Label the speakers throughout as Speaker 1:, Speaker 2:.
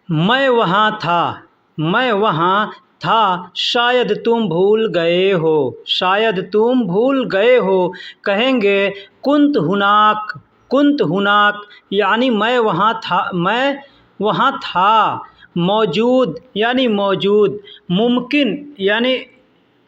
Speaker 1: मैं वहाँ था, मैं वहाँ था, शायद तुम भूल गए हो, शायद तुम भूल गए हो। कहेंगे कुंत हुनाक, कुंत हुनाक यानी मैं वहाँ था, मैं वहाँ था। मौजूद यानी मौजूद। मुमकिन यानी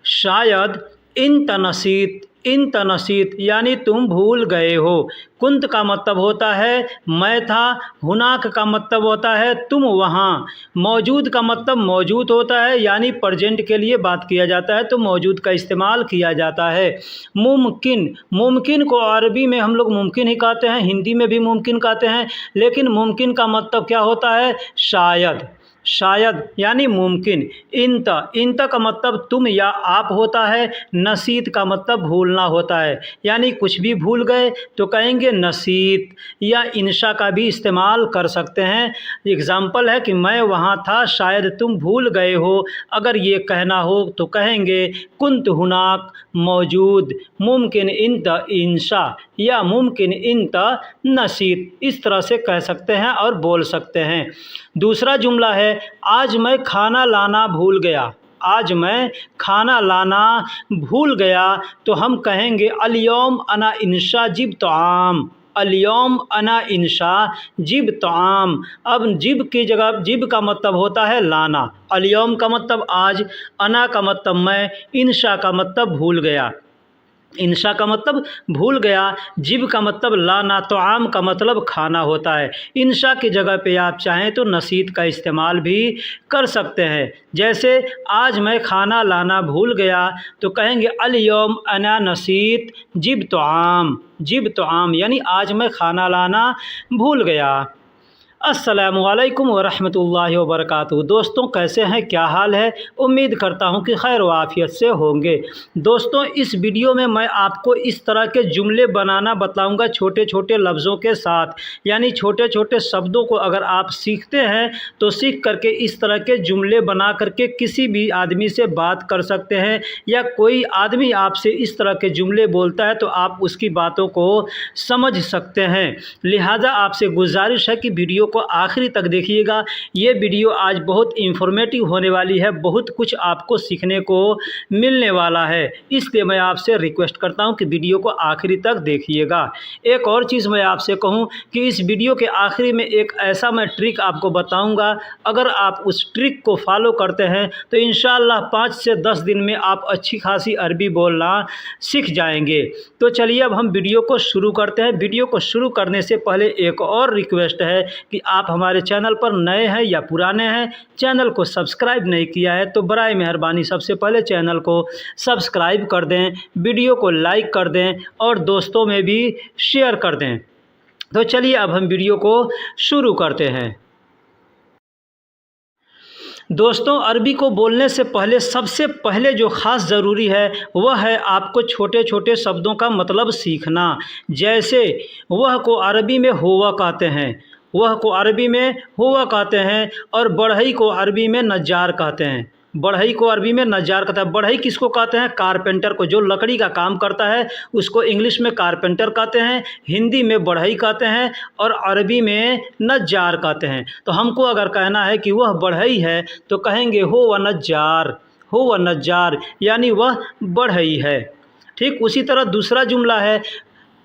Speaker 1: शायद। इन तनसीत, इन तनसीत यानी तुम भूल गए हो। कुंत का मतलब होता है मैं था, हुनाक का मतलब होता है तुम वहाँ, मौजूद का मतलब मौजूद होता है यानी प्रेजेंट के लिए बात किया जाता है तो मौजूद का इस्तेमाल किया जाता है। मुमकिन, मुमकिन को अरबी में हम लोग मुमकिन ही कहते हैं, हिंदी में भी मुमकिन कहते हैं, लेकिन मुमकिन का मतलब क्या होता है? शायद, शायद यानी मुमकिन। इंत, इंत का मतलब तुम या आप होता है। नसीत का मतलब भूलना होता है, यानी कुछ भी भूल गए तो कहेंगे नसीत। या इंशा का भी इस्तेमाल कर सकते हैं। एग्ज़ाम्पल है कि मैं वहाँ था, शायद तुम भूल गए हो। अगर ये कहना हो तो कहेंगे कुंत हुनाक, मौजूद। मुमकिन इंत इंशा या मुमकिन इंत नसीत, इस तरह से कह सकते हैं और बोल सकते हैं। दूसरा जुमला है आज मैं खाना लाना भूल गया, आज मैं खाना लाना भूल गया। तो हम कहेंगे अल-यौम अना इंशा जिब तआम, अल-यौम अना इंशा जिब तआम। अब जिब की जगह जिब का मतलब होता है लाना। अल-यौम का मतलब आज, अना का मतलब मैं, इंशा का मतलब भूल गया। इंशा का मतलब भूल गया, जिब का मतलब लाना, तो आम का मतलब खाना होता है। इंशा की जगह पे आप चाहें तो नसीत का इस्तेमाल भी कर सकते हैं। जैसे आज मैं खाना लाना भूल गया तो कहेंगे अल यौम अना नसीत जिब तो आम, जिब तो आम यानी आज मैं खाना लाना भूल गया। अस्सलामुअलैकुम वरहमतुल्लाहि वबरकातुहू। दोस्तों कैसे हैं, क्या हाल है? उम्मीद करता हूं कि खैर व आफियत से होंगे। दोस्तों इस वीडियो में मैं आपको इस तरह के जुमले बनाना बताऊंगा छोटे छोटे लफ्ज़ों के साथ, यानी छोटे छोटे शब्दों को अगर आप सीखते हैं तो सीख करके इस तरह के जुमले बना करके किसी भी आदमी से बात कर सकते हैं, या कोई आदमी आपसे इस तरह के जुमले बोलता है तो आप उसकी बातों को समझ सकते हैं। लिहाजा आपसे गुजारिश है कि वीडियो को आखिरी तक देखिएगा। ये वीडियो आज बहुत इंफॉर्मेटिव होने वाली है, बहुत कुछ आपको सीखने को मिलने वाला है, इसलिए मैं आपसे रिक्वेस्ट करता हूं कि वीडियो को आखिरी तक देखिएगा। एक और चीज़ मैं आपसे कहूं कि इस वीडियो के आखिरी में एक ऐसा मैं ट्रिक आपको बताऊंगा, अगर आप उस ट्रिक को फॉलो करते हैं तो इंशाअल्लाह 5 से 10 दिन में आप अच्छी खासी अरबी बोलना सीख जाएंगे। तो चलिए अब हम वीडियो को शुरू करते हैं। वीडियो को शुरू करने से पहले एक और रिक्वेस्ट है कि आप हमारे चैनल पर नए हैं या पुराने हैं, चैनल को सब्सक्राइब नहीं किया है तो बराए मेहरबानी सबसे पहले चैनल को सब्सक्राइब कर दें, वीडियो को लाइक कर दें और दोस्तों में भी शेयर कर दें। तो चलिए अब हम वीडियो को शुरू करते हैं। दोस्तों अरबी को बोलने से पहले सबसे पहले जो ख़ास ज़रूरी है वह है आपको छोटे छोटे शब्दों का मतलब सीखना। जैसे वह को अरबी में हुआ कहते हैं, वह को अरबी में हुआ कहते हैं, और बढ़ई को अरबी में नज्जार कहते हैं। बढ़ई को अरबी में नज्जार कहता है। बढ़ई किसको कहते हैं? कारपेंटर को, जो लकड़ी का काम करता है उसको इंग्लिश में कारपेंटर कहते हैं, हिंदी में बढ़ई कहते हैं और अरबी में नज्जार कहते हैं। तो हमको अगर कहना है कि वह बढ़ई है तो कहेंगे हो व नज्जार, हो व नज्जार यानी वह बढ़ई है। ठीक उसी तरह दूसरा जुमला है,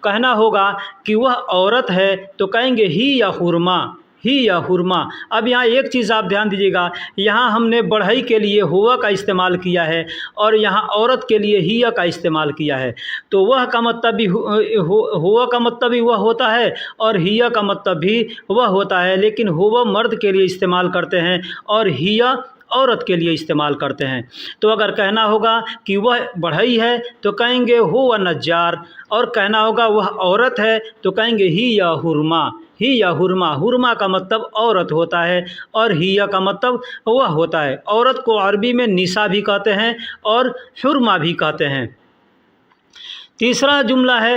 Speaker 1: कहना होगा कि वह औरत है तो कहेंगे ही या हुरमा, ही या हुरमा। अब यहाँ एक चीज़ आप ध्यान दीजिएगा, यहाँ हमने बढ़ई के लिए हुआ का इस्तेमाल किया है और यहाँ औरत के लिए हिया का इस्तेमाल किया है। तो वह का मतलब भी हुआ का मतलब भी वह होता है और हिया का मतलब भी वह होता है, लेकिन हुआ मर्द के लिए इस्तेमाल करते हैं और हिया औरत के लिए इस्तेमाल करते हैं। तो अगर कहना होगा कि वह बढ़ई है तो कहेंगे हो व नज्जार, और कहना होगा वह औरत है तो कहेंगे ही या हुरमा, ही या हुरमा। हुरमा का मतलब औरत होता है और हिया का मतलब वह होता है। औरत को अरबी में निसा भी कहते हैं और हुरमा भी कहते हैं। तीसरा जुमला है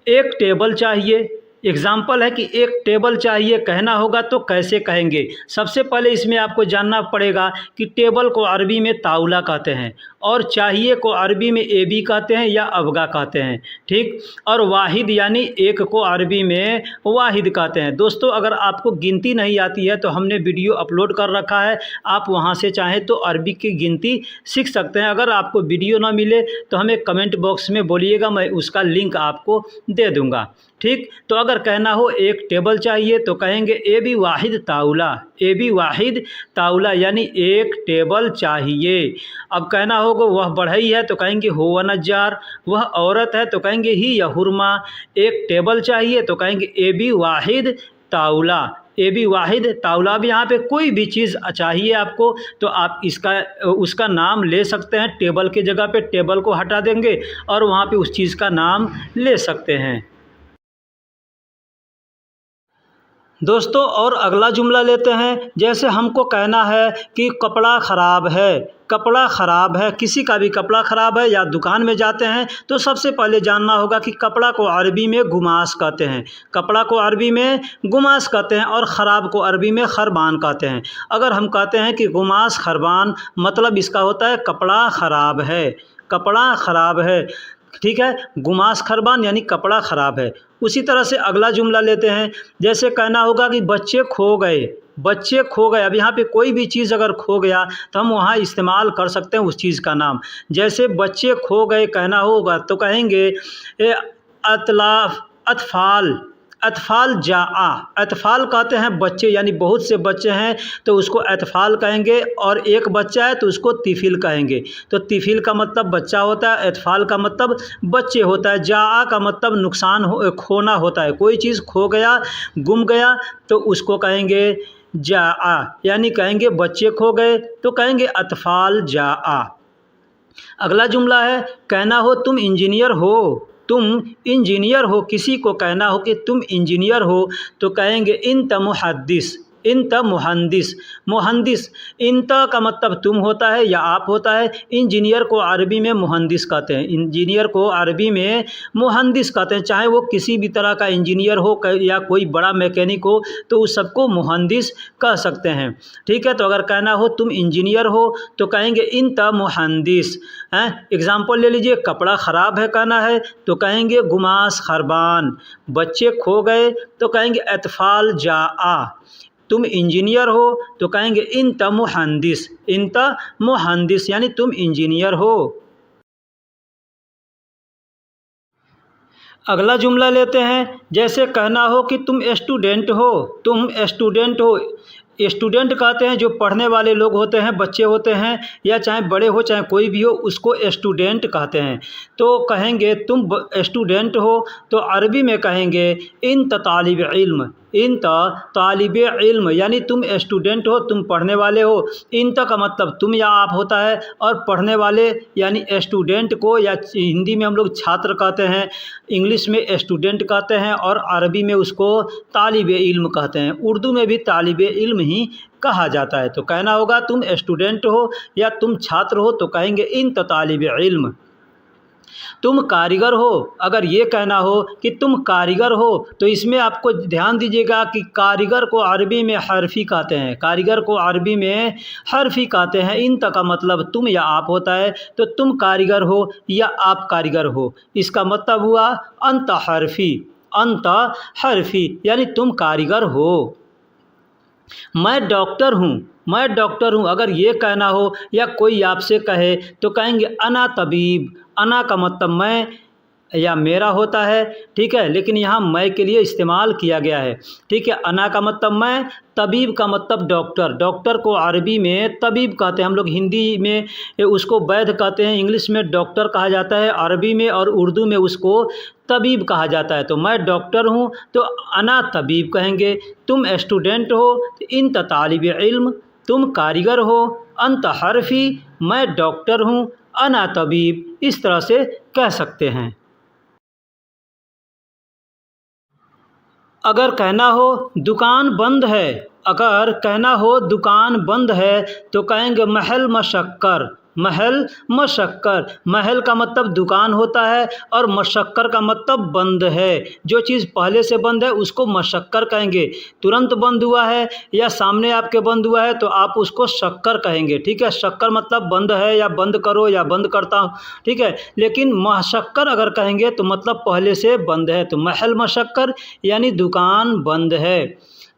Speaker 1: एक टेबल चाहिए, एग्जाम्पल है कि एक टेबल चाहिए कहना होगा तो कैसे कहेंगे। सबसे पहले इसमें आपको जानना पड़ेगा कि टेबल को अरबी में ताउला कहते हैं और चाहिए को अरबी में एबी कहते हैं या अबगा कहते हैं, ठीक। और वाहिद यानी एक को अरबी में वाहिद कहते हैं। दोस्तों अगर आपको गिनती नहीं आती है तो हमने वीडियो अपलोड कर रखा है, आप वहां से चाहें तो अरबी की गिनती सीख सकते हैं। अगर आपको वीडियो ना मिले तो हमें कमेंट बॉक्स में बोलिएगा, मैं उसका लिंक आपको दे दूंगा, ठीक। तो अगर कहना हो एक टेबल चाहिए तो कहेंगे A B Wahid ताउला, A B वाहिद ताउला यानी एक टेबल चाहिए। अब कहना होगा वह बढ़ई है तो कहेंगे हुआ नज्जार, वह औरत है तो कहेंगे ही या हुरमा। एक टेबल चाहिए तो कहेंगे A B Wahid ताउला, A B वाहिद ताउला। अब यहाँ पे कोई भी चीज़ चाहिए आपको तो आप इसका उसका नाम ले सकते हैं। टेबल की जगह पे टेबल को हटा देंगे और वहाँ पे उस चीज़ का नाम ले सकते हैं। दोस्तों और अगला जुमला लेते हैं। जैसे हमको कहना है कि कपड़ा ख़राब है, कपड़ा ख़राब है, किसी का भी कपड़ा ख़राब है या दुकान में जाते हैं तो सबसे पहले जानना होगा कि कपड़ा को अरबी में गुमास कहते हैं, कपड़ा को अरबी में गुमास कहते हैं और ख़राब को अरबी में खरबान कहते हैं। अगर हम कहते हैं कि गुमास खरबान मतलब इसका होता है कपड़ा ख़राब है, कपड़ा ख़राब है, ठीक है। गुमास खरबान यानी कपड़ा ख़राब है। उसी तरह से अगला जुमला लेते हैं। जैसे कहना होगा कि बच्चे खो गए, बच्चे खो गए। अब यहाँ पे कोई भी चीज़ अगर खो गया तो हम वहाँ इस्तेमाल कर सकते हैं उस चीज़ का नाम। जैसे बच्चे खो गए कहना होगा तो कहेंगे अतलाफ अतफ़ाल, अतफ़ाल जाआ। अतफ़ाल कहते हैं बच्चे यानी बहुत से बच्चे हैं तो उसको अतफ़ाल कहेंगे और एक बच्चा है तो उसको तिफ़िल कहेंगे। तो तिफ़िल का मतलब बच्चा होता है, अतफ़ाल का मतलब बच्चे होता है, जाआ का मतलब नुकसान खोना होता है। कोई चीज़ खो गया, गुम गया तो उसको कहेंगे जाआ, यानी कहेंगे बच्चे खो गए तो कहेंगे अतफ़ाल जाआ। अगला जुमला है कहना हो तुम इंजीनियर हो, तुम इंजीनियर हो। किसी को कहना हो कि तुम इंजीनियर हो तो कहेंगे इंत मुहद्दिस, इंत मुहंदिस, मुहंदिस। इंत का मतलब तुम होता है या आप होता है। इंजीनियर को अरबी में मुहंदिस कहते हैं, इंजीनियर को अरबी में मुहंदिस कहते हैं। चाहे वो किसी भी तरह का इंजीनियर हो या कोई बड़ा मैकेनिक हो तो उस सबको मुहंदिस कह सकते हैं, ठीक है। तो अगर कहना हो तुम इंजीनियर हो तो कहेंगे इंत मुहंदिस हैं। एग्जाम्पल ले लीजिए, कपड़ा ख़राब है कहना है तो कहेंगे गुमास खरबान, बच्चे खो गए तो कहेंगे अतफ़ाल जाआ, तुम इंजीनियर हो तो कहेंगे इंत मुहंदिस, इंत मुहंदिस यानी तुम इंजीनियर हो। अगला जुमला लेते हैं। जैसे कहना हो कि तुम स्टूडेंट हो, तुम स्टूडेंट हो। स्टूडेंट कहते हैं जो पढ़ने वाले लोग होते हैं, बच्चे होते हैं या चाहे बड़े हो चाहे कोई भी हो उसको स्टूडेंट कहते हैं। तो कहेंगे तुम स्टूडेंट हो तो अरबी में कहेंगे इंत तालिब इल्म, इंत तालिब इल्म यानी तुम स्टूडेंट हो, तुम पढ़ने वाले हो। इंत का मतलब तुम या आप होता है और पढ़ने वाले यानी स्टूडेंट को या हिंदी में हम लोग छात्र कहते हैं, इंग्लिश में स्टूडेंट कहते हैं और अरबी में उसको तालिब इल्म कहते हैं। उर्दू में भी तालिब इल्म ही कहा जाता है। तो कहना होगा तुम स्टूडेंट हो या तुम छात्र हो तो कहेंगे इंत तालिब इल्म। तुम कारीगर हो, अगर ये कहना हो कि तुम कारीगर हो तो इसमें आपको ध्यान दीजिएगा कि कारीगर को अरबी में हरफी कहते हैं, कारीगर को अरबी में हरफी कहते हैं। इंत का मतलब तुम या आप होता है तो तुम कारीगर हो या आप कारीगर हो, इसका मतलब हुआ अंत हरफी, अंत हरफी यानी तुम कारीगर हो। मैं डॉक्टर हूँ, मैं डॉक्टर हूँ, अगर ये कहना हो या कोई आपसे कहे तो कहेंगे अना तबीब। अना का मतलब मैं या मेरा होता है, ठीक है, लेकिन यहाँ मैं के लिए इस्तेमाल किया गया है, ठीक है। अना का मतलब मैं, तबीब का मतलब डॉक्टर। डॉक्टर को अरबी में तबीब कहते हैं, हम लोग हिंदी में उसको वैद्य कहते हैं, इंग्लिश में डॉक्टर कहा जाता है, अरबी में और उर्दू में उसको तबीब कहा जाता है। तो मैं डॉक्टर हूँ तो अना तबीब कहेंगे। तुम स्टूडेंट हो तो इंत तालिब इल्म, तुम कारीगर हो, अंत हरफी, मैं डॉक्टर हूँ, अना तबीब, इस तरह से कह सकते हैं। अगर कहना हो दुकान बंद है, अगर कहना हो दुकान बंद है तो कहेंगे महल मशक्कर, महल मशक्कर, महल का मतलब दुकान होता है और मशक्कर का मतलब बंद है। जो चीज़ पहले से बंद है उसको मशक्कर कहेंगे। तुरंत बंद हुआ है या सामने आपके बंद हुआ है तो आप उसको शक्कर कहेंगे। ठीक है, शक्कर मतलब बंद है या बंद करो या बंद करता हूँ। ठीक है, लेकिन मशक्कर अगर कहेंगे तो मतलब पहले से बंद है। तो महल मशक्कर यानी दुकान बंद है।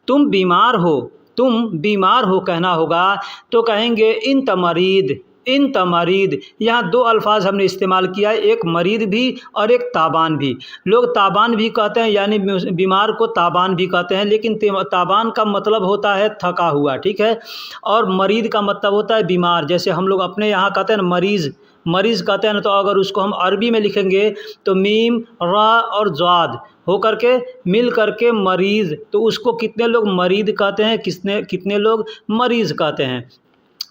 Speaker 1: तुम बीमार हो, तुम बीमार हो कहना होगा तो कहेंगे इंत मरीद, इंत मरीद। यहाँ दो अल्फाज हमने इस्तेमाल किया है, एक मरीद भी और एक ताबान भी। लोग ताबान भी कहते हैं, यानी बीमार को ताबान भी कहते हैं, लेकिन ताबान का मतलब होता है थका हुआ। ठीक है, और मरीद का मतलब होता है बीमार। जैसे हम लोग अपने यहाँ कहते हैं मरीज़, मरीज़ कहते हैं ना, तो अगर उसको हम अरबी में लिखेंगे तो मीम रा और ज़ाद हो करके मिल करके मरीज़, तो उसको कितने लोग मरीद कहते हैं, कितने लोग मरीज़ कहते हैं।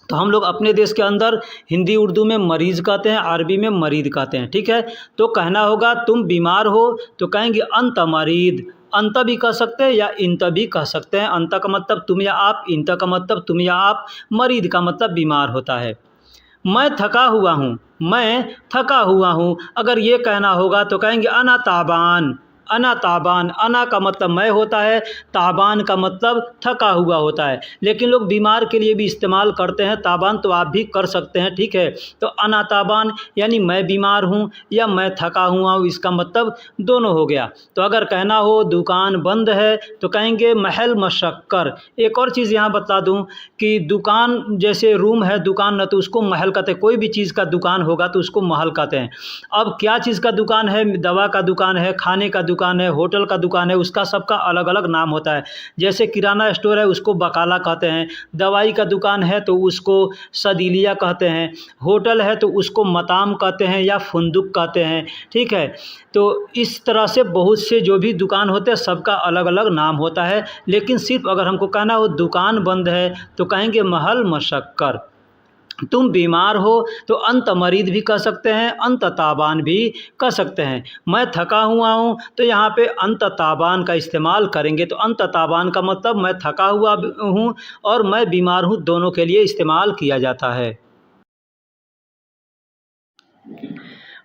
Speaker 1: तो हम लोग अपने देश के अंदर हिंदी उर्दू में मरीज़ कहते हैं, अरबी में मरीद कहते हैं। ठीक है, तो कहना होगा तुम बीमार हो तो कहेंगे अंत मरीद। अंत भी कह सकते हैं या इंत भी कह सकते हैं। अंत का मतलब तुम या आप, इंत का मतलब तुम या आप, मरीद का मतलब बीमार होता है। मैं थका हुआ हूँ, मैं थका हुआ हूँ अगर ये कहना होगा तो कहेंगे अना ताबान, अना ताबान। अना का मतलब मैं होता है, ताबान का मतलब थका हुआ होता है, लेकिन लोग बीमार के लिए भी इस्तेमाल करते हैं ताबान, तो आप भी कर सकते हैं। ठीक है, तो अना ताबान यानी मैं बीमार हूँ या मैं थका हुआ हूँ, इसका मतलब दोनों हो गया। तो अगर कहना हो दुकान बंद है तो कहेंगे महल मशक्कर। एक और चीज़ यहाँ बता दूँ कि दुकान जैसे रूम है, दुकान न तो उसको महल कहते हैं। कोई भी चीज़ का दुकान होगा तो उसको महल कहते हैं। अब क्या चीज़ का दुकान है, दवा का दुकान है, खाने का दुकान है, होटल का दुकान है, उसका सबका अलग अलग नाम होता है। जैसे किराना स्टोर है उसको बकाला कहते हैं, दवाई का दुकान है तो उसको सदीलिया कहते हैं, होटल है तो उसको मताम कहते हैं या फुंदुक कहते हैं। ठीक है, तो इस तरह से बहुत से जो भी दुकान होते हैं सबका अलग अलग नाम होता है, लेकिन सिर्फ अगर हमको कहना हो दुकान बंद है तो कहेंगे महल मशक्कर। तुम बीमार हो तो अंत मरीद भी कह सकते हैं, अंत ताबान भी कह सकते हैं। मैं थका हुआ हूँ तो यहाँ पे अंत ताबान का इस्तेमाल करेंगे। तो अंत ताबान का मतलब मैं थका हुआ हूँ और मैं बीमार हूँ, दोनों के लिए इस्तेमाल किया जाता है।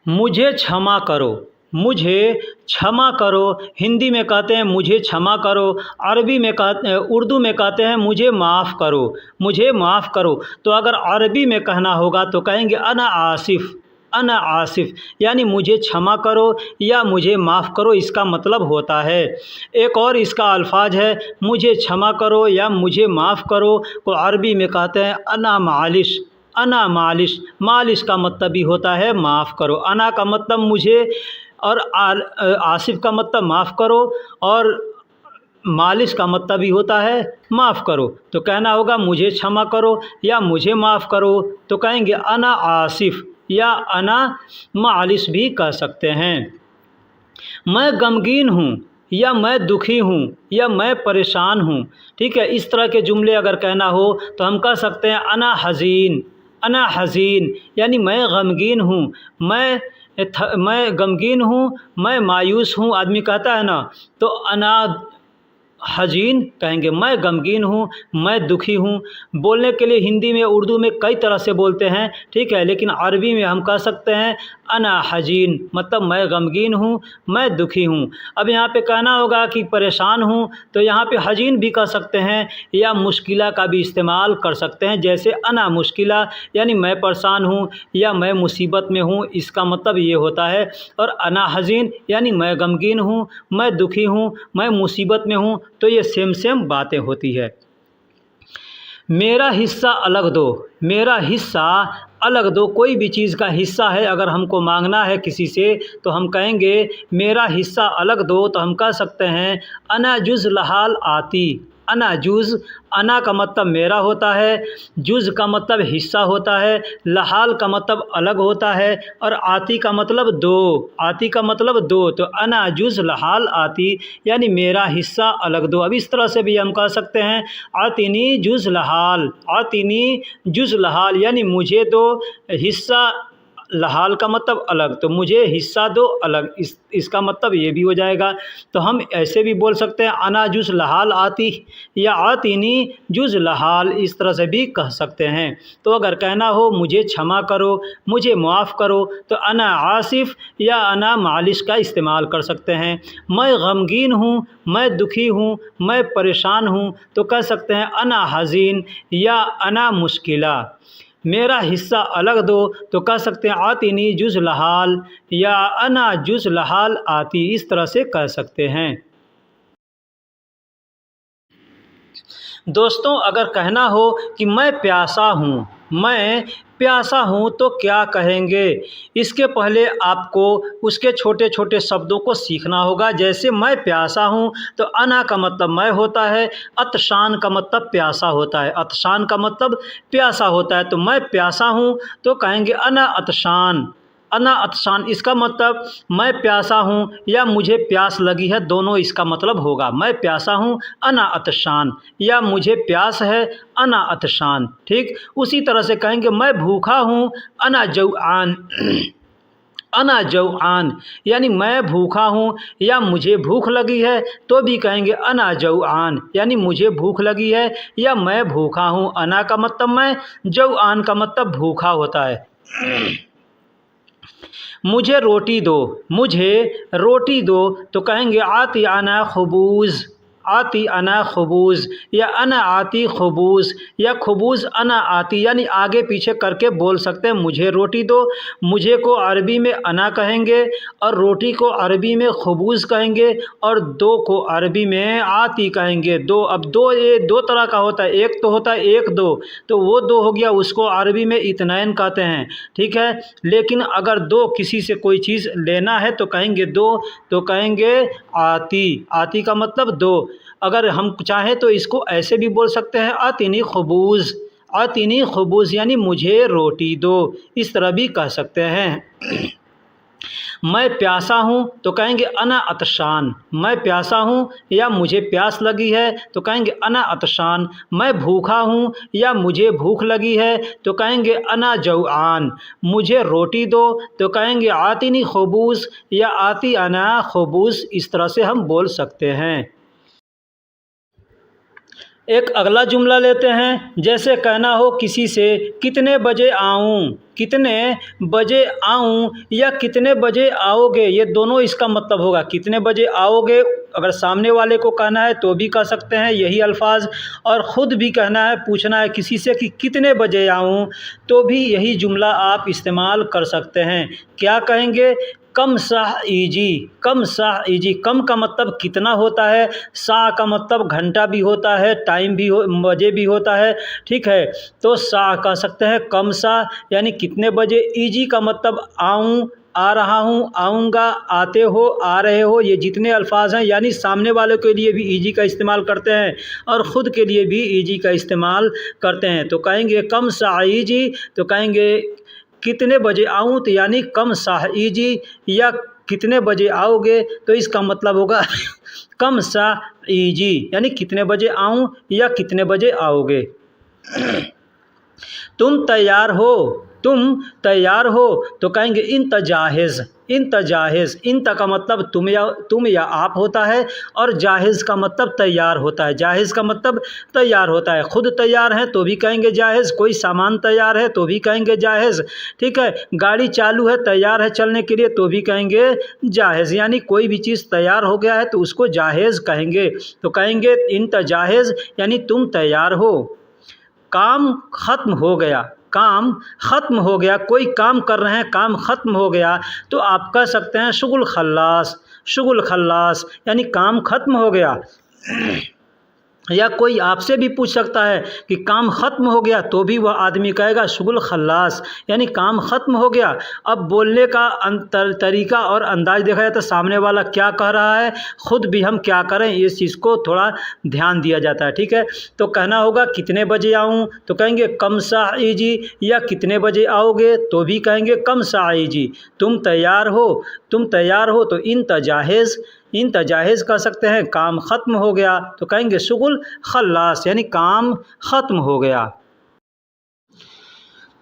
Speaker 1: मुझे क्षमा करो, मुझे क्षमा करो हिंदी में कहते हैं मुझे क्षमा करो, अरबी में उर्दू में कहते हैं मुझे माफ़ करो, मुझे माफ़ करो। तो अगर अरबी में कहना होगा तो कहेंगे अना आसिफ़, अना आसिफ़ यानी मुझे क्षमा करो या मुझे माफ़ करो, इसका मतलब होता है। एक और इसका अल्फाज है मुझे क्षमा करो या मुझे माफ़ करो, को अरबी में कहते हैं अना मालिश, अना मालिश। मालिश का मतलब भी होता है माफ़ करो। अना का मतलब मुझे और आसिफ का मतलब माफ़ करो और मालिश का मतलब भी होता है माफ़ करो। तो कहना होगा मुझे क्षमा करो या मुझे माफ़ करो तो कहेंगे अना आसिफ या अना मालिश भी कह सकते हैं। मैं गमगीन हूँ या मैं दुखी हूँ या मैं परेशान हूँ। ठीक है, इस तरह के जुमले अगर कहना हो तो हम कह सकते हैं अना हज़ीन, अना हज़ीन यानी मैं गमगीन हूँ, मैं गमगीन हूँ, मैं मायूस हूँ। आदमी कहता है ना, तो अना हज़ीन कहेंगे मैं गमगीन हूँ, मैं दुखी हूँ। बोलने के लिए हिंदी में उर्दू में कई तरह से बोलते हैं। ठीक है, लेकिन अरबी में हम कह सकते हैं अना हज़ीन मतलब मैं गमगीन हूँ, मैं दुखी हूँ। अब यहाँ पे कहना होगा कि परेशान हूँ तो यहाँ पे हज़ीन भी कह सकते हैं या मुश्किला का भी इस्तेमाल कर सकते हैं। जैसे अना मुश्किला यानी मैं परेशान हूँ या मैं मुसीबत में हूँ, इसका मतलब ये होता है। और अना हज़ीन यानी मैं गमगीन हूँ, मैं दुखी हूँ, मैं मुसीबत में हूँ, तो ये सेम बातें होती है। मेरा हिस्सा अलग दो, मेरा हिस्सा अलग दो। कोई भी चीज़ का हिस्सा है अगर हमको मांगना है किसी से तो हम कहेंगे मेरा हिस्सा अलग दो। तो हम कह सकते हैं अना जुज़ लहाल आती, अना जुज़, अना का मतलब मेरा होता है, जुज़ का मतलब हिस्सा होता है, लहाल का मतलब अलग होता है और आती का मतलब दो, आती का मतलब दो। तो अना जुज़ लहाल आती यानी मेरा हिस्सा अलग दो। अब इस तरह से भी हम कह सकते हैं आतिनी जुज़ लहाल, आतिनी जुज़ लहाल यानी मुझे दो हिस्सा लहाल का मतलब अलग, तो मुझे हिस्सा दो अलग, इसका मतलब ये भी हो जाएगा। तो हम ऐसे भी बोल सकते हैं अना जुज़ लहाल आती या आतीनी जुज़ लहाल, इस तरह से भी कह सकते हैं। तो अगर कहना हो मुझे क्षमा करो, मुझे माफ़ करो, तो अना आसिफ़ या अना मालिश का इस्तेमाल कर सकते हैं। मैं गमगीन हूँ, मैं दुखी हूँ, मैं परेशान हूँ, तो कह सकते हैं अना हज़ीन या अना मुश्किला। मेरा हिस्सा अलग दो, तो कह सकते हैं आतीनी जुज़ लहाल या अना जुज़ लहाल आती, इस तरह से कह सकते हैं। दोस्तों, अगर कहना हो कि मैं प्यासा हूँ, मैं प्यासा हूँ, तो क्या कहेंगे? इसके पहले आपको उसके छोटे छोटे शब्दों को सीखना होगा। जैसे मैं प्यासा हूँ, तो अना का मतलब मैं होता है, अतशान का मतलब प्यासा होता है, अतशान का मतलब प्यासा होता है। तो मैं प्यासा हूँ तो कहेंगे अना अतशान, अना अतशान। इसका मतलब मैं प्यासा हूँ या मुझे प्यास लगी है, दोनों इसका मतलब होगा। मैं प्यासा हूँ अना अतशान, या मुझे प्यास है अना अतशान। ठीक उसी तरह से कहेंगे मैं भूखा हूँ अना जौआन, अना जौआन, यानी मैं भूखा हूँ या मुझे भूख लगी है, तो भी कहेंगे अना जौआन, यानी मुझे भूख लगी है या मैं भूखा हूँ। अना का मतलब मैं, जौआन का मतलब भूखा होता है। मुझे रोटी दो, मुझे रोटी दो, तो कहेंगे आती अना खबूज़, आती अना खबूज़ या अना आती खबूज़ या खबूज़ अना आती, यानी आगे पीछे करके बोल सकते हैं। मुझे रोटी दो, मुझे को अरबी में अना कहेंगे और रोटी को अरबी में खबूज़ कहेंगे और दो को अरबी में आती कहेंगे। दो, अब दो, ये दो तरह का होता है, एक तो होता है एक दो, तो वो दो हो गया, उसको अरबी में इत्नैन कहते हैं। ठीक है, लेकिन अगर दो किसी से कोई चीज़ लेना है तो कहेंगे दो, तो कहेंगे आती, आती का मतलब दो। अगर हम चाहें तो इसको ऐसे भी बोल सकते हैं आतीनी खबूज़, आतीनी खबूज़, यानी मुझे रोटी दो, इस तरह भी कह सकते हैं। मैं प्यासा हूँ तो कहेंगे अना अतशान, मैं प्यासा हूँ या मुझे प्यास लगी है तो कहेंगे अना अतशान। मैं भूखा हूँ या मुझे भूख लगी है तो कहेंगे अना जौआन। मुझे रोटी दो तो कहेंगे आतीनी खबूज़ या आती अना खबूज़, इस तरह से हम बोल सकते हैं। एक अगला जुमला लेते हैं। जैसे कहना हो किसी से कितने बजे आऊँ, कितने बजे आऊँ या कितने बजे आओगे, ये दोनों इसका मतलब होगा। कितने बजे आओगे अगर सामने वाले को कहना है तो भी कह सकते हैं यही अल्फाज, और ख़ुद भी कहना है, पूछना है किसी से कि कितने बजे आऊँ, तो भी यही जुमला आप इस्तेमाल कर सकते हैं। क्या कहेंगे? कम साह ईजी, कम साह ईजी। कम का मतलब कितना होता है, साह का मतलब घंटा भी होता है, टाइम भी हो, बजे भी होता है। ठीक है, तो साह कह सकते हैं कम साह, यानी कितने बजे। ईजी का मतलब आऊँ, आ रहा हूँ, आऊँगा, आते हो, आ रहे हो, ये जितने अल्फाज हैं, यानी सामने वाले के लिए भी ईजी का इस्तेमाल करते हैं और ख़ुद के लिए भी ईजी का इस्तेमाल करते हैं। तो कहेंगे कम साह ईजी, तो कहेंगे कितने बजे आऊँ, तो यानी कम साह ईजी, या कितने बजे आओगे, तो इसका मतलब होगा कम साह ईजी, यानी कितने बजे आऊँ या कितने बजे आओगे। तुम तैयार हो, तुम तैयार हो, तो कहेंगे इंत जाहिज़, इंत जाहिज़। इंत का मतलब तुम या आप होता है और जाहिज़ का मतलब तैयार होता है। जाहिज़ का मतलब तैयार होता है। खुद तैयार है तो भी कहेंगे जाहिज़, कोई सामान तैयार है तो भी कहेंगे जाहिज़। ठीक है, गाड़ी चालू है, तैयार है चलने के लिए, तो भी कहेंगे जाहिज़। यानी कोई भी चीज़ तैयार हो गया है तो उसको जाहिज़ कहेंगे। तो कहेंगे इंत जाहिज़, यानी तुम तैयार हो। काम ख़त्म हो गया, काम ख़त्म हो गया, कोई काम कर रहे हैं, काम ख़त्म हो गया, तो आप कह सकते हैं शुगुल खल्लास, शुगुल खल्लास, यानी काम ख़त्म हो गया। या कोई आपसे भी पूछ सकता है कि काम ख़त्म हो गया, तो भी वह आदमी कहेगा शुगुल खल्लास, यानी काम ख़त्म हो गया। अब बोलने का तरीका और अंदाज़ देखा जाए तो सामने वाला क्या कह रहा है, ख़ुद भी हम क्या करें, इस चीज़ को थोड़ा ध्यान दिया जाता है। ठीक है, तो कहना होगा कितने बजे आऊँ, तो कहेंगे कम साईजी, या कितने बजे आओगे, तो भी कहेंगे कम साईजी। तुम तैयार हो, तुम तैयार हो, तो इंत जाहिज़, इंत जाहिज़ कह सकते हैं। काम ख़त्म हो गया तो कहेंगे शुगुल खल्लास, यानी काम ख़त्म हो गया।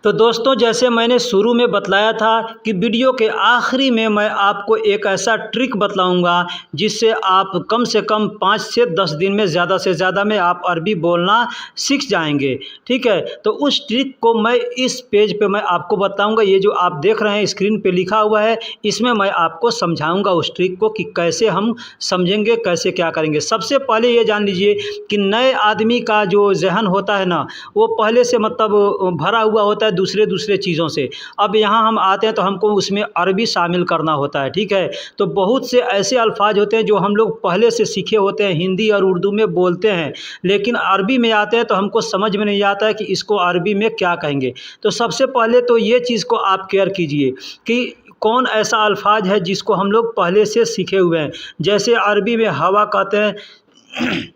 Speaker 1: तो दोस्तों, जैसे मैंने शुरू में बतलाया था कि वीडियो के आखिरी में मैं आपको एक ऐसा ट्रिक बतलाऊंगा जिससे आप कम से कम 5 से 10 दिन में से ज़्यादा में आप अरबी बोलना सीख जाएंगे। ठीक है, तो उस ट्रिक को मैं इस पेज पे मैं आपको बताऊंगा। ये जो आप देख रहे हैं स्क्रीन पे लिखा हुआ है, इसमें मैं आपको समझाऊंगा उस ट्रिक को कि कैसे हम समझेंगे, कैसे क्या करेंगे। सबसे पहले ये जान लीजिए कि नए आदमी का जो जहन होता है ना, वो पहले से मतलब भरा हुआ होता है दूसरे चीज़ों से। अब यहाँ हम आते हैं तो हमको उसमें अरबी शामिल करना होता है। ठीक है, तो बहुत से ऐसे अल्फाज होते हैं जो हम लोग पहले से सीखे होते हैं, हिंदी और उर्दू में बोलते हैं, लेकिन अरबी में आते हैं तो हमको समझ में नहीं आता है कि इसको अरबी में क्या कहेंगे। तो सबसे पहले तो ये चीज़ को आप केयर कीजिए कि कौन ऐसा अल्फाज है जिसको हम लोग पहले से सीखे हुए हैं। जैसे अरबी में हवा कहते हैं,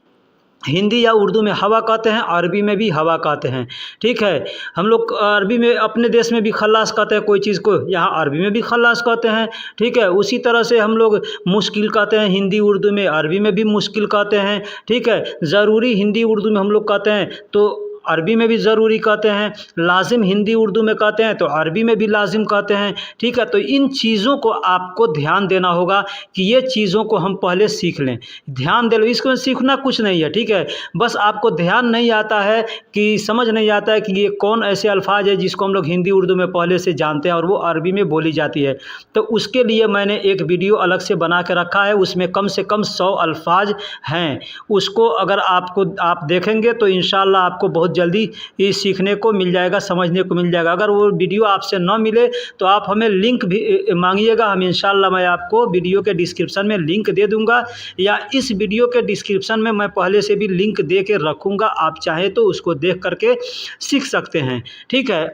Speaker 1: हिंदी या उर्दू में हवा कहते हैं, अरबी में भी हवा कहते हैं। ठीक है, हम लोग अरबी में अपने देश में भी खल्लास कहते हैं कोई चीज़ को, यहाँ अरबी में भी खल्लास कहते हैं। ठीक है, उसी तरह से हम लोग मुश्किल कहते हैं हिंदी उर्दू में, अरबी में भी मुश्किल कहते हैं। ठीक है, ज़रूरी हिंदी उर्दू में हम लोग कहते हैं तो अरबी में भी ज़रूरी कहते हैं। लाजिम हिंदी उर्दू में कहते हैं तो अरबी में भी लाजिम कहते हैं। ठीक है, तो इन चीज़ों को आपको ध्यान देना होगा कि ये चीज़ों को हम पहले सीख लें। ध्यान दे लो, इसको सीखना कुछ नहीं है। ठीक है, बस आपको ध्यान नहीं आता है कि समझ नहीं आता है कि ये कौन ऐसे अल्फाज है जिसको हम लोग हिंदी उर्दू में पहले से जानते हैं और वो अरबी में बोली जाती है। तो उसके लिए मैंने एक वीडियो अलग से बना के रखा है, उसमें कम से कम 100 अल्फाज हैं। उसको अगर आप देखेंगे तो इंशाल्लाह आपको बहुत जल्दी ये सीखने को मिल जाएगा, समझने को मिल जाएगा। अगर वो वीडियो आपसे न मिले तो आप हमें लिंक भी मांगिएगा, हम इंशाल्लाह मैं आपको वीडियो के डिस्क्रिप्शन में लिंक दे दूंगा, या इस वीडियो के डिस्क्रिप्शन में मैं पहले से भी लिंक दे के रखूँगा। आप चाहें तो उसको देख करके सीख सकते हैं। ठीक है,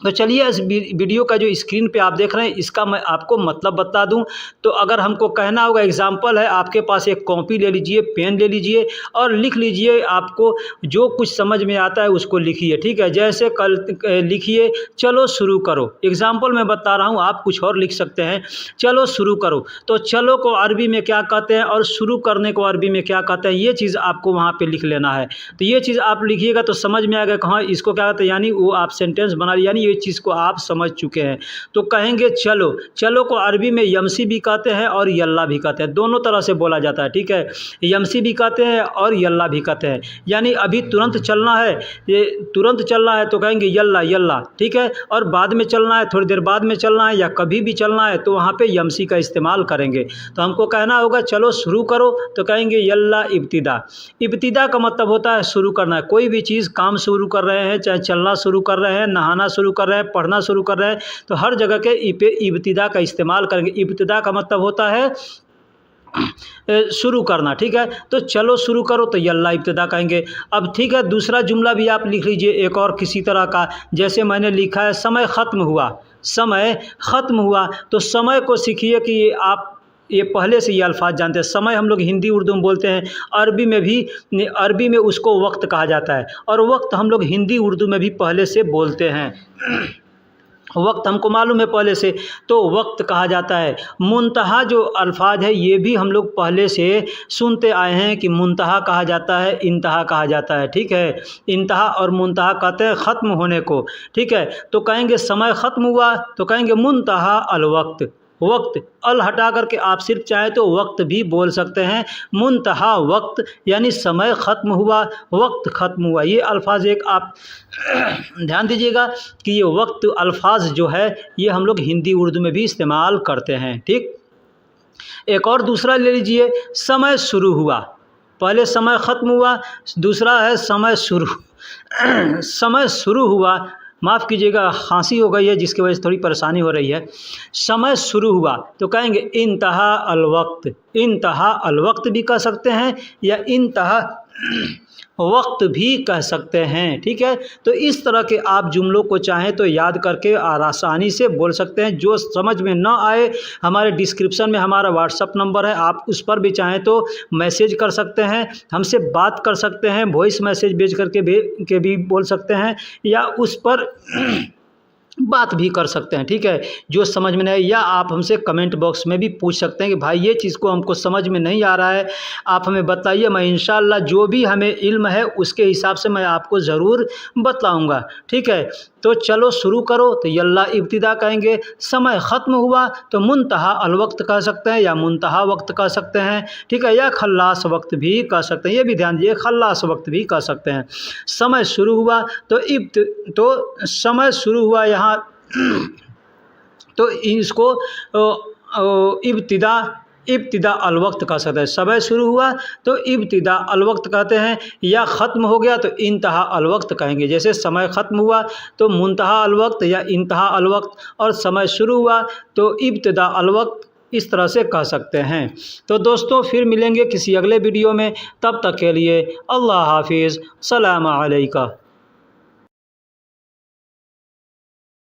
Speaker 1: तो चलिए इस वीडियो का जो स्क्रीन पे आप देख रहे हैं इसका मैं आपको मतलब बता दूं। तो अगर हमको कहना होगा, एग्जांपल है, आपके पास एक कॉपी ले लीजिए, पेन ले लीजिए और लिख लीजिए। आपको जो कुछ समझ में आता है उसको लिखिए। ठीक है, जैसे कल लिखिए चलो शुरू करो। एग्जांपल मैं बता रहा हूं, आप कुछ और लिख सकते हैं। चलो शुरू करो, तो चलो को अरबी में क्या कहते हैं और शुरू करने को अरबी में क्या कहते हैं, ये चीज़ आपको वहाँ पर लिख लेना है। तो ये चीज़ आप लिखिएगा तो समझ में आएगा कहाँ इसको क्या कहते हैं, यानी वो आप सेंटेंस बना, यानी ये चीज़ को आप समझ चुके हैं। तो कहेंगे चलो। चलो को अरबी में यमसी भी कहते हैं और यल्ला भी कहते हैं, दोनों तरह से बोला जाता है। ठीक है, यमसी भी कहते हैं और यल्ला भी कहते हैं, यानी अभी तुरंत चलना है, ये तुरंत चलना है तो कहेंगे यल्ला यल्ला। ठीक है, और बाद में चलना है, थोड़ी देर बाद में चलना है या कभी भी चलना है तो वहाँ पे यमसी का इस्तेमाल करेंगे। तो हमको कहना होगा चलो शुरू करो, तो कहेंगे यल्ला इब्तिदा। इब्तिदा का मतलब होता है शुरू करना है। कोई भी चीज़, काम शुरू कर रहे हैं, चाहे चलना शुरू कर रहे हैं, नहाना शुरू कर रहे हैं, पढ़ना शुरू कर रहे हैं, तो हर जगह के इब्तिदा का इस्तेमाल करेंगे। इब्तिदा का मतलब होता है शुरू करना। ठीक है, तो चलो शुरू करो तो यल्ला इब्तिदा कहेंगे। अब ठीक है, दूसरा जुमला भी आप लिख लीजिए एक और किसी तरह का। जैसे मैंने लिखा है समय ख़त्म हुआ, समय ख़त्म हुआ, तो समय को सीखिए कि आप ये पहले से ये अल्फाज जानते हैं। समय हम लोग हिंदी उर्दू में बोलते हैं, अरबी में भी, अरबी में उसको वक्त कहा जाता है, और वक्त हम लोग हिंदी उर्दू में भी पहले से बोलते हैं। वक्त हमको मालूम है पहले से, तो वक्त कहा जाता है। मुंतहा जो अल्फाज है ये भी हम लोग पहले से सुनते आए हैं कि मुंतहा कहा जाता है, इंतहा कहा जाता है। ठीक है, इंतहा और मुंतहा कहते हैं ख़त्म होने को। ठीक है, तो कहेंगे समय ख़त्म हुआ तो कहेंगे मुंतहा अल वक्त। वक्त अल हटा करके आप सिर्फ चाहे तो वक्त भी बोल सकते हैं। मुंतहा वक्त यानी समय ख़त्म हुआ, वक्त ख़त्म हुआ। ये अल्फाज एक आप ध्यान दीजिएगा कि ये वक्त अल्फाज जो है ये हम लोग हिंदी उर्दू में भी इस्तेमाल करते हैं। ठीक, एक और दूसरा ले लीजिए, समय शुरू हुआ। पहले समय ख़त्म हुआ, दूसरा है समय शुरू समय शुरू हुआ, माफ़ कीजिएगा खांसी हो गई है जिसकी वजह से थोड़ी परेशानी हो रही है। समय शुरू हुआ तो कहेंगे इंतहा अल वक्त। इंतहा अल वक्त भी कह सकते हैं या इंतहा वक्त भी कह सकते हैं। ठीक है, तो इस तरह के आप जुमलों को चाहें तो याद करके और आसानी से बोल सकते हैं। जो समझ में ना आए, हमारे डिस्क्रिप्शन में हमारा व्हाट्सअप नंबर है, आप उस पर भी चाहें तो मैसेज कर सकते हैं, हमसे बात कर सकते हैं, वॉइस मैसेज भेज करके भी बोल सकते हैं, या उस पर बात भी कर सकते हैं। ठीक है, जो समझ में नहीं आए, या आप हमसे कमेंट बॉक्स में भी पूछ सकते हैं कि भाई ये चीज़ को हमको समझ में नहीं आ रहा है, आप हमें बताइए। मैं इंशाअल्लाह जो भी हमें इल्म है उसके हिसाब से मैं आपको ज़रूर बताऊंगा। ठीक है, तो चलो शुरू करो। तो यल्ला इब्तिदा कहेंगे, समय ख़त्म हुआ तो मुंतहा अल वक्त कह सकते हैं, या मुंतहा वक्त कह सकते हैं। ठीक है, या खल्लास वक्त भी कह सकते हैं, ये भी ध्यान दीजिए, खल्लास वक्त भी कह सकते हैं। समय शुरू हुआ तो समय शुरू हुआ यहाँ तो इसको इब्तिदा इब्तिदा अल वक्त कह सकते हैं। समय शुरू हुआ तो इब्तिदा अल वक्त कहते हैं, या ख़त्म हो गया तो इंतहा अल वक्त कहेंगे। जैसे समय ख़त्म हुआ तो मुंतहा अल वक्त या इंतहा अल वक्त, और समय शुरू हुआ तो इब्तिदा अल वक्त, इस तरह से कह सकते हैं। तो दोस्तों फिर मिलेंगे किसी अगले वीडियो में, तब तक के लिए अल्लाह हाफिज़, सलाम अलैका।